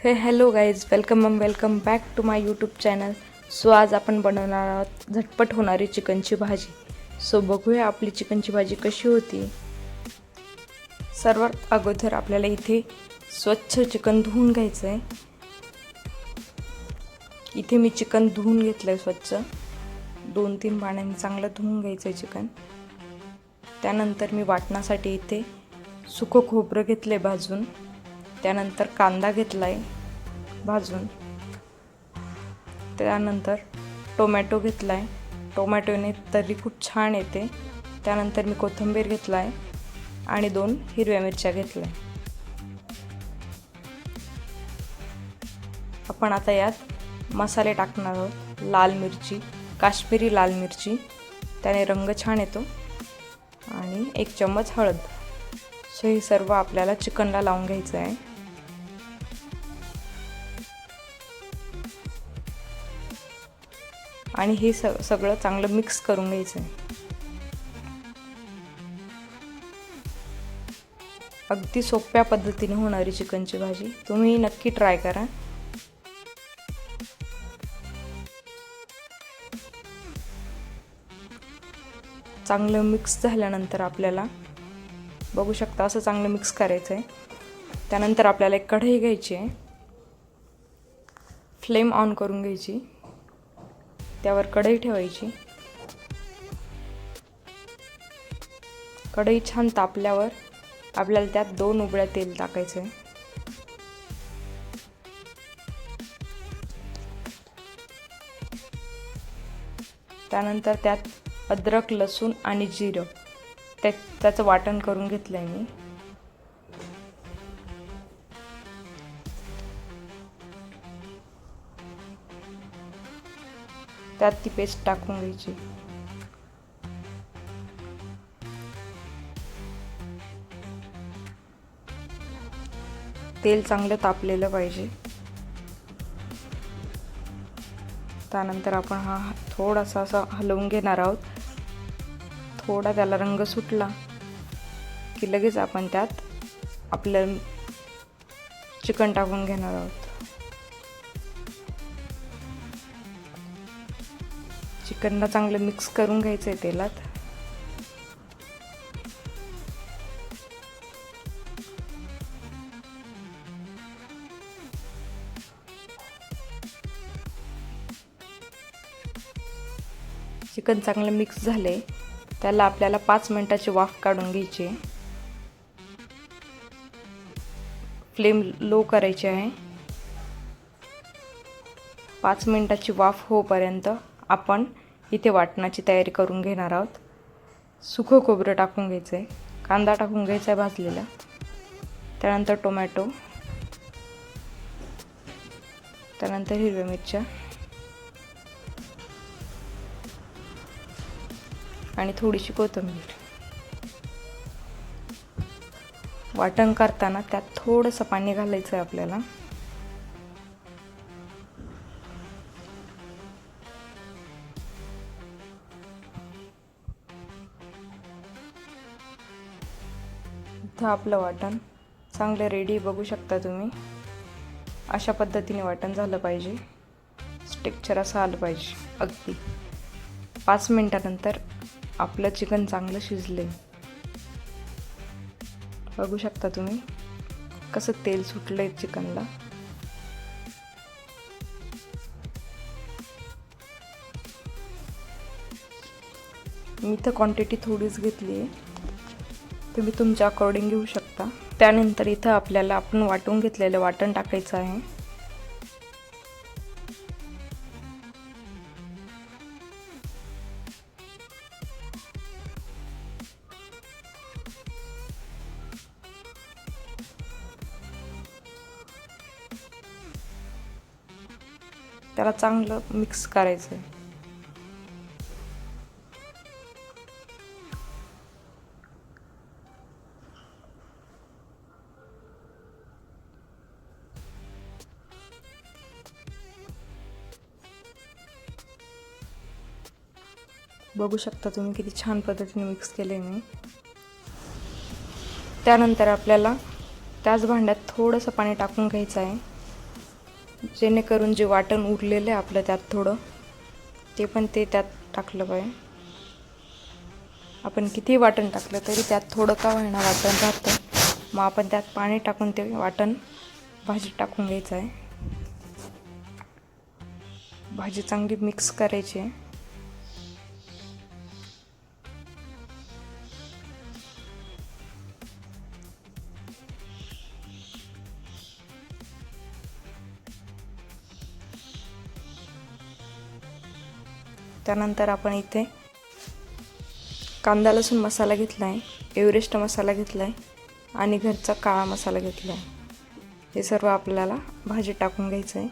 Hello guys, welcome back to my YouTube channel. So आज आपण बनवणार आहोत झटपट होणारी चिकनची भाजी. सो बघूया आपली चिकनची भाजी कशी होती. सर्वात अगोदर आपल्याला इथे स्वच्छ चिकन धुवून घ्यायचं आहे. इथे मी चिकन धुवून घेतलं आहे स्वच्छ. 2-3 पाण्याने चांगलं धुवून घ्यायचं आहे चिकन. त्यानंतर मी वाटण्यासाठी इथे सुकं खोबरं घेतलं आहे भाजून. त्यानंतर कांदा घेतला आहे भाजून. त्यानंतर टोमॅटो घेतला आहे. टोमॅटोने तर्री खूप छान येते. त्यानंतर मी कोथिंबीर घेतला आहे आणि 2 हिरव्या मिरच्या घेतल्या. आपण आता यात मसाले टाकणार आहोत. लाल मिरची, काश्मीरी लाल मिरची, त्याने रंग छान येतो, आणि 1 चम्मच हळद. सो हे सर्व आपल्याला चिकनला लावून घ्यायचं आहे. आणि हे सगळं चांगलं मिक्स करून घ्यायचं आहे. अगदी सोप्या पद्धतीने होणारी चिकनची भाजी तुम्ही नक्की ट्राय करा. चांगलं मिक्स झाल्यानंतर आपल्याला बघू शकता असं चांगलं मिक्स करायचं आहे. त्यानंतर आपल्याला एक कढई घ्यायची आहे. फ्लेम ऑन करून घ्यायची. त्यावर कढई ठेवायची. कढई छान तापल्यावर आपल्याला त्यात 2 उबळ्या तेल टाकायचं आहे. त्यानंतर त्यात अद्रक, लसूण आणि जिरं त्याचं वाटण करून घेतलं आहे मी. त्यात ती पेस्ट टाकून घ्यायची. तेल चांगलं तापलेलं पाहिजे. त्यानंतर आपण हा थोडासा असा हलवून घेणार आहोत. थोडा त्याला रंग सुटला की लगेच आपण त्यात आपलं चिकन टाकून घेणार आहोत. चिकनला चांगलं मिक्स करून घ्यायचं आहे तेलात. चिकन चांगलं मिक्स झाले. त्याला आपल्याला 5 मिनिटाची वाफ काढून घ्यायची. फ्लेम लो करायची आहे. 5 मिनिटाची वाफ होईपर्यंत आपण इथे वाटणाची तयारी करून घेणार आहोत. सुकं खोबरं टाकून घ्यायचं आहे. कांदा टाकून घ्यायचा आहे भाजलेला. त्यानंतर टोमॅटो, त्यानंतर हिरव्या मिरच्या आणि थोडीशी कोथिंबीर. वाटण करताना त्यात थोडंसं पाणी घालायचं आहे आपल्याला. इथं आपलं वाटण चांगलं रेडी बघू शकता तुम्ही. अशा पद्धतीने वाटण झालं पाहिजे. टेक्स्चर असं आलं पाहिजे अगदी. 5 मिनिटानंतर आपलं चिकन चांगलं शिजले. बघू शकता तुम्ही कसं तेल सुटलंय चिकनला. मी तर क्वांटिटी थोडीच घेतली आहे. तुम्ही तुमच्या अकॉर्डिंग घेऊ शकता. त्यानंतर इथं आपल्याला आपण वाटून घेतलेलं वाटण टाकायचं आहे. त्याला चांगलं मिक्स करायचं आहे. बघू शकता तुम्ही किती छान पद्धतीने मिक्स केले मी. त्यानंतर आपल्याला त्याच भांड्यात थोडंसं पाणी टाकून घ्यायचं आहे. जेणेकरून जे वाटण उरलेलं आहे आपलं त्यात थोडं, ते पण त्यात टाकलं पाहिजे. आपण किती वाटण टाकलं तरी त्यात थोडं का होईना वाटण राहतं. मग आपण त्यात पाणी टाकून ते वाटण भाजीत टाकून घ्यायचं आहे. भाजी चांगली मिक्स करायची आहे. त्यानंतर आपण इथे कांदा लसूण मसाला घेतला आहे, एव्हरेस्ट मसाला घेतला आहे आणि घरचा काळा मसाला घेतला आहे. हे सर्व आपल्याला भाजीत टाकून घ्यायचं आहे.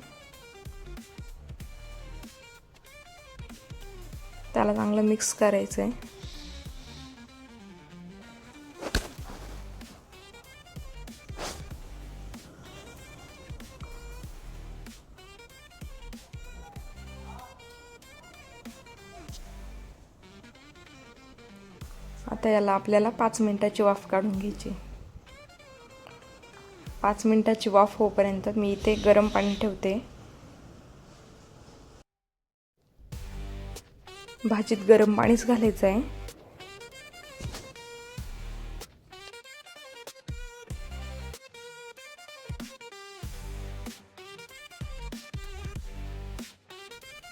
त्याला चांगलं मिक्स करायचं आहे. आता याला आपल्याला 5 मिनिटाची वाफ काढून घ्यायची. 5 मिनिटाची वाफ होईपर्यंत मी इथे गरम पाणी ठेवते. भाजीत गरम पाणीच घालायचं आहे.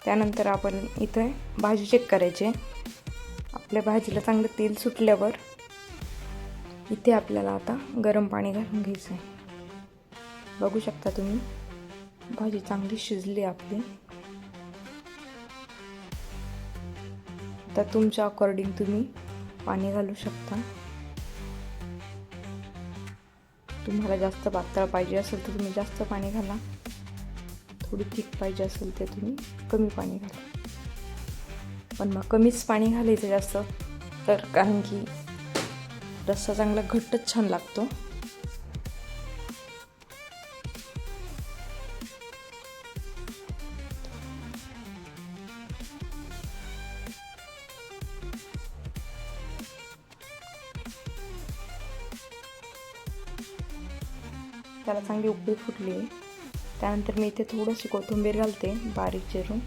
त्यानंतर आपण इथे भाजी चेक करायची. आपल्या भाजीला चांगलं तेल सुटल्यावर इथे आपल्याला आता गरम पाणी घालून घ्यायचं आहे. बघू शकता तुम्ही, भाजी चांगली शिजली आपली. तर तुमच्या अकॉर्डिंग तुम्ही पाणी घालू शकता. तुम्हाला जास्त पातळ पाहिजे असेल तर तुम्ही जास्त पाणी घाला, थोडी थिक पाहिजे असेल तर तुम्ही कमी पाणी घाला. पण मग कमीच पाणी घालायचं जास्त, तर कारण की रस्सा चांगला घट्टच छान लागतो. त्याला चांगली उकळी फुटली आहे. त्यानंतर मी इथे थोडीशी कोथिंबीर घालते बारीक चिरून.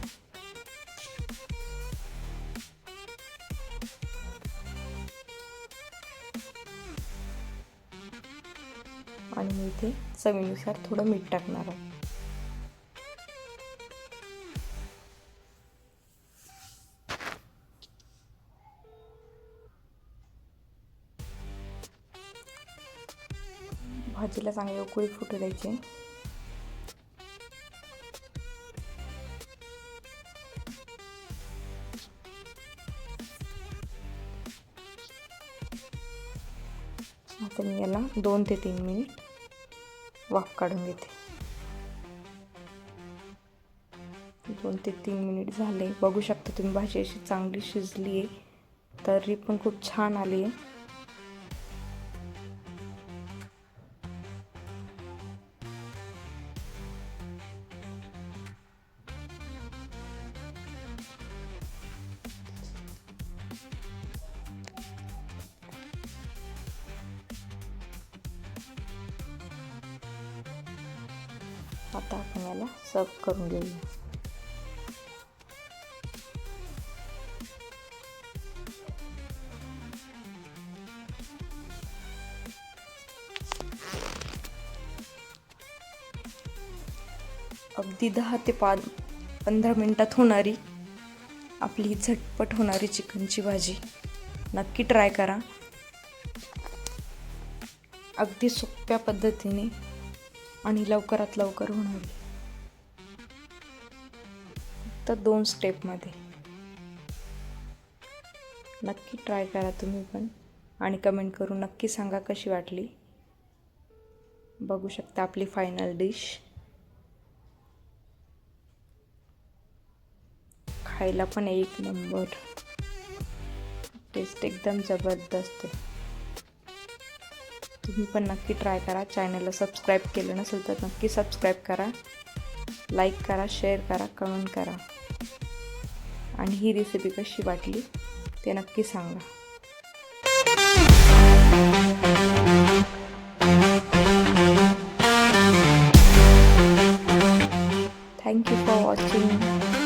आणि मी इथे चवीनुसार थोडं मीठ टाकणार आहे. भाजीला चांगली उकळी फुटू द्यायची. आता मी याला 2 ते 3 मिनिट वाफ काढून घेते. 2 ते 3 मिनिट झाले. बघू शकता तुम्ही, भाजी अशी चांगली शिजली आहे, तर्री पण खूप छान आली आहे. आता आपण याला सर्व करून घेऊया. अगदी 10 ते 15 मिनिटात होणारी आपली झटपट होणारी चिकनची भाजी नक्की ट्राय करा. अगदी सोप्या पद्धतीने आणि लवकरात लवकर होणारी, फक्त 2 स्टेपमध्ये. नक्की ट्राय करा तुम्ही पण आणि कमेंट करून नक्की सांगा कशी वाटली. बघू शकता आपली फायनल डिश. खायला पण एक नंबर, टेस्ट एकदम जबरदस्त आहे. तुम्ही पण नक्की ट्राय करा. चॅनलला सबस्क्राईब केलं नसेल तर नक्की सबस्क्राईब करा, लाईक करा, शेअर करा, कमेंट करा आणि ही रेसिपी कशी वाटली ते नक्की सांगा. Thank you for watching.